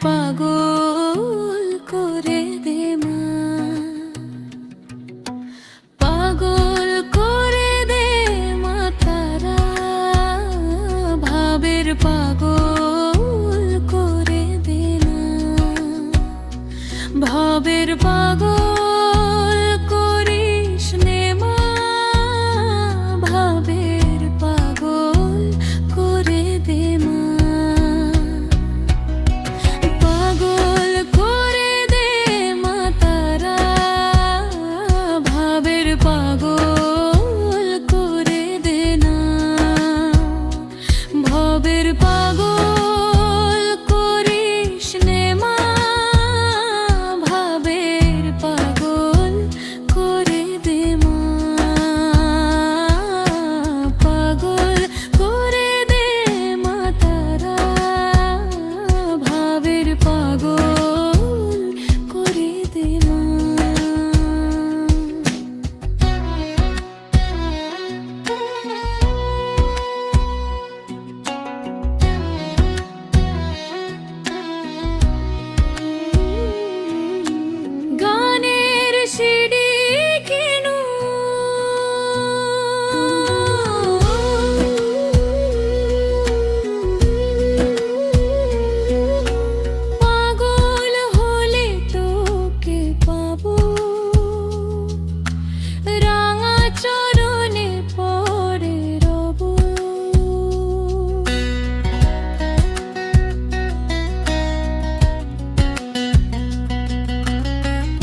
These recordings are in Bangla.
পাগল করে দে মা, পাগল করে দে মা তারা, ভাবের পাগল করে দে না, ভাবের পাগল করিস নে মা, ভাবের পাগল করে দে মা, পাগল করে দে মা তারা, ভাবের পাগল করে দে না, ভাবের পাগল করিস নে মা, ভাবের পাগল করে দে মা, পাগল করে দে মা তারা, ভাবের পাগল করে দে মা। গানের সিডি কিনু, পাগল হলে তোকে পাবো, রাঙা চরণে পড়ে রব,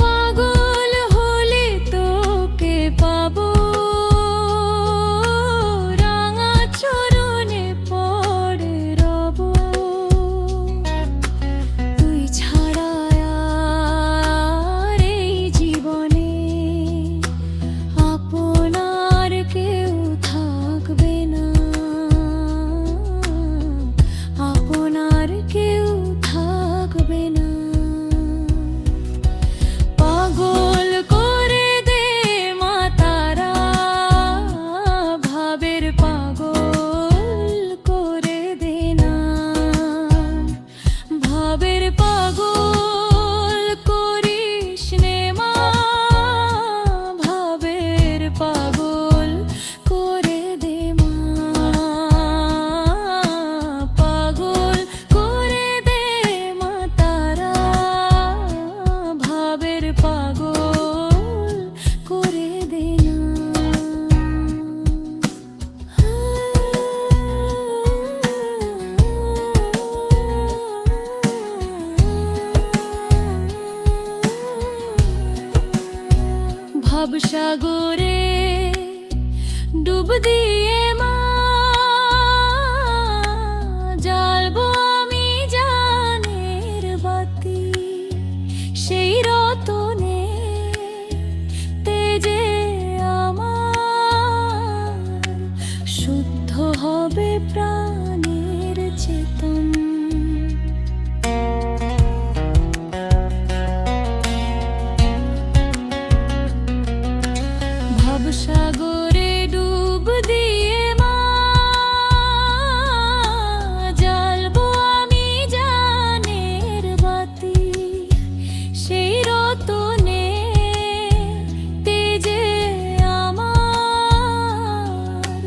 পাগল হলে তোকে পাবো, রাঙা চরণে পড়ে রব, তুই ছাড়া আর এই জীবনে আপনার কেউ থাকবে না, আপনার কেউ থাকবে না, পাগল করে দে মা তারা, ভাবের পাগল করে দে না, ভাবের পাগল করিস নে মা, ভাবের পাগল করে দে মা, পাগল করে দে মা তারা, ভাবের পাগল করে দে না। ভাবসাগরে ডুব দিয়ে মা, জ্বালবো আমি জানের বাতি, সেই রতনে তেজে আমার শুদ্ধ হবে প্রাণের চেতন, ভাবসাগরে ডুব দিয়ে মা, জ্বালবো আমি জানের বাতি, সেই রতনে তেজে আমার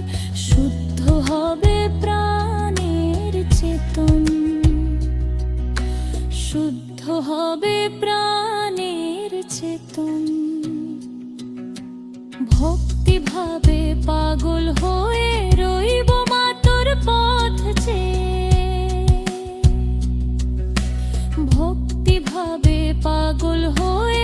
শুদ্ধ হবে প্রাণের চেতন, শুদ্ধ হবে প্রাণের চেতন, ভক্তি ভাবে পাগল হয়ে রইব মা তোর পথ চেয়ে, ভক্তি ভাবে পাগল হয়ে